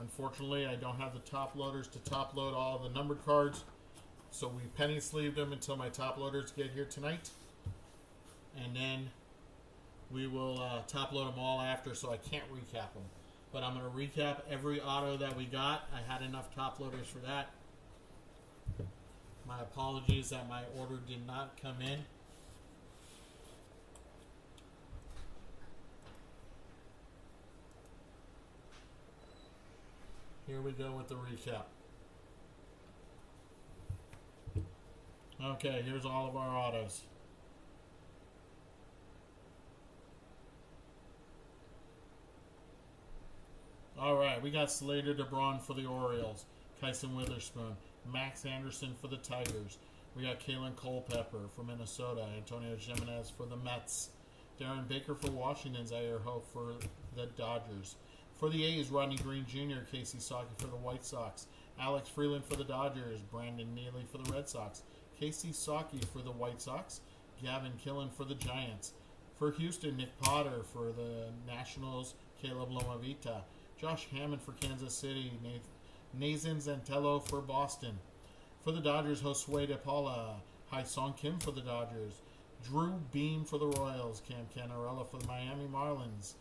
unfortunately, I don't have the top loaders to top load all of the numbered cards. So we penny sleeved them until my top loaders get here tonight. And then we will top load them all after, so I can't recap them. But I'm going to recap every auto that we got. I had enough top loaders for that. My apologies that my order did not come in. Here we go with the recap. Okay, here's all of our autos. Alright, we got Slater DeBron for the Orioles. Kyson Witherspoon. Max Anderson for the Tigers. We got Kalen Culpepper for Minnesota. Antonio Jimenez for the Mets. Darren Baker for Washington. Zaire Hope for the Dodgers. For the A's, Rodney Green Jr., Casey Saki for the White Sox. Alex Freeland for the Dodgers. Brandon Neely for the Red Sox. Casey Saki for the White Sox. Gavin Killen for the Giants. For Houston, Nick Potter for the Nationals. Caleb Lomavita. Josh Hammond for Kansas City. Nathan Zantello for Boston. For the Dodgers, Josue De Paula. Hai Song Kim for the Dodgers. Drew Beam for the Royals. Cam Canarella for the Miami Marlins.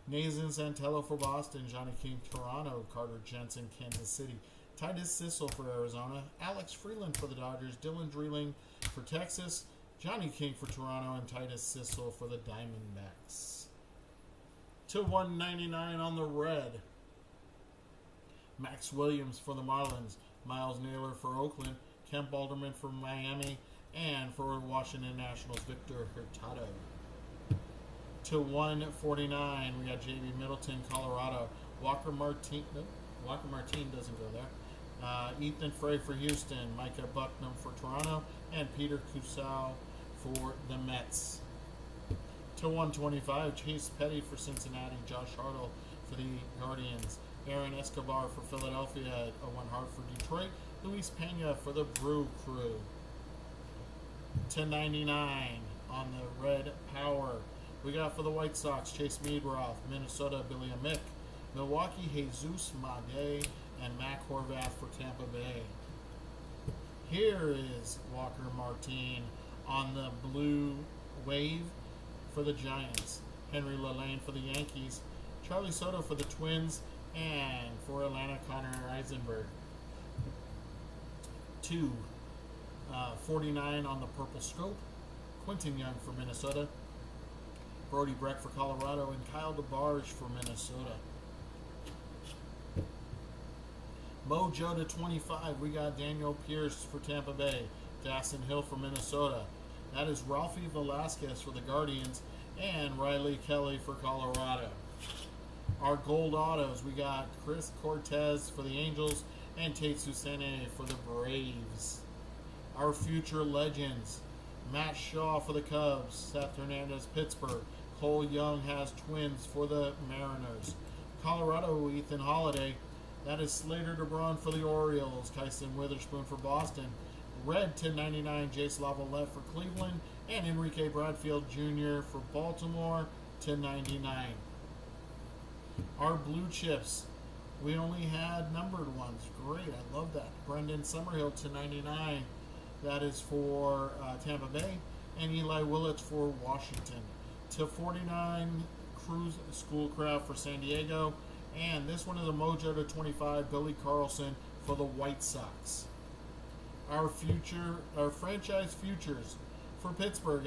Nathan Zantello for Boston. Johnny King, Toronto. Carter Jensen, Kansas City. Titus Sissel for Arizona. Alex Freeland for the Dodgers. Dylan Dreeling for Texas. Johnny King for Toronto. And Titus Sissel for the Diamondbacks. To 199 on the red. Max Williams for the Marlins. Miles Naylor for Oakland. Kemp Alderman for Miami. And for Washington Nationals, Victor Hurtado. To 149, we got J.B. Middleton, Colorado. Walker Martin doesn't go there. Ethan Frey for Houston. Micah Bucknam for Toronto. And Peter Cusao for the Mets. To 125, Chase Petty for Cincinnati. Josh Hartle for the Guardians. Aaron Escobar for Philadelphia. Owen Hart for Detroit. Luis Pena for the Brew Crew. To 99 on the Red Power. We got for the White Sox, Chase Meadroth. Minnesota, Billy Amick. Milwaukee, Jesus Made. And Mac Horvath for Tampa Bay. Here is Walker Martin on the Blue Wave for the Giants. Henry LaLanne for the Yankees. Charlie Soto for the Twins. And for Atlanta, Connor Eisenberg. 49 on the Purple Scope. Quentin Young for Minnesota. Brody Breck for Colorado. And Kyle DeBarge for Minnesota. Mojo to 25. We got Daniel Pierce for Tampa Bay. Jackson Hill for Minnesota. That is Ralphie Velasquez for the Guardians. and Riley Kelly for Colorado. Our gold autos, we got Chris Cortez for the Angels and Tate Susene for the Braves. Our future legends, Matt Shaw for the Cubs, Seth Hernandez, Pittsburgh, Cole Young has Twins for the Mariners. Colorado, Ethan Holiday, that is Slater DeBron for the Orioles, Kyson Witherspoon for Boston, red /99 Jace Lavalette for Cleveland, and Enrique Bradfield Jr. for Baltimore /99. Our blue chips, we only had numbered ones. Great, I love that. Brendan Summerhill /99. That is for Tampa Bay. And Eli Willits for Washington. /49 Cruz Schoolcraft for San Diego. And this one is a Mojo /25 Billy Carlson for the White Sox. Our franchise futures for Pittsburgh,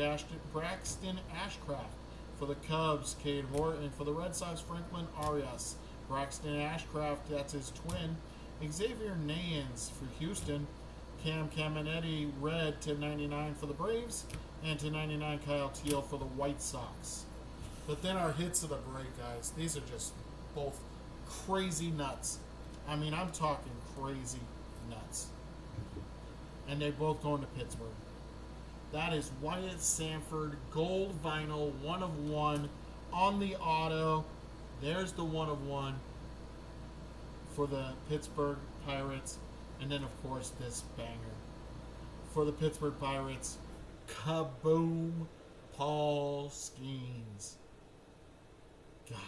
Braxton Ashcraft. For the Cubs, Cade Horton. For the Red Sox, Franklin Arias. Braxton Ashcraft, that's his twin. Xavier Nayans for Houston. Cam Caminetti, red /99 for the Braves. And /99 Kyle Teal for the White Sox. But then our hits of the break, guys. These are just both crazy nuts. I mean, I'm talking crazy nuts. And they both going to Pittsburgh. That is Wyatt Sanford, gold vinyl, 1 of 1 on the auto. There's the 1 of 1 for the Pittsburgh Pirates. And then, of course, this banger. For the Pittsburgh Pirates, kaboom, Paul Skeens. God,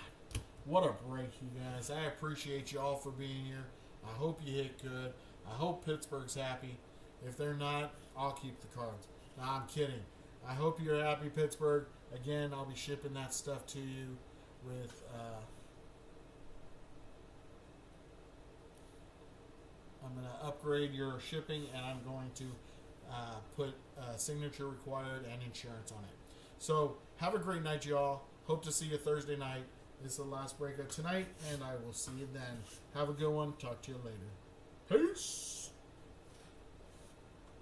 what a break, you guys. I appreciate you all for being here. I hope you hit good. I hope Pittsburgh's happy. If they're not, I'll keep the cards. No, I'm kidding. I hope you're happy, Pittsburgh. Again, I'll be shipping that stuff to you with I'm going to upgrade your shipping, and I'm going to put signature required and insurance on it. So have a great night, y'all. Hope to see you Thursday night. This is the last break of tonight, and I will see you then. Have a good one. Talk to you later. Peace.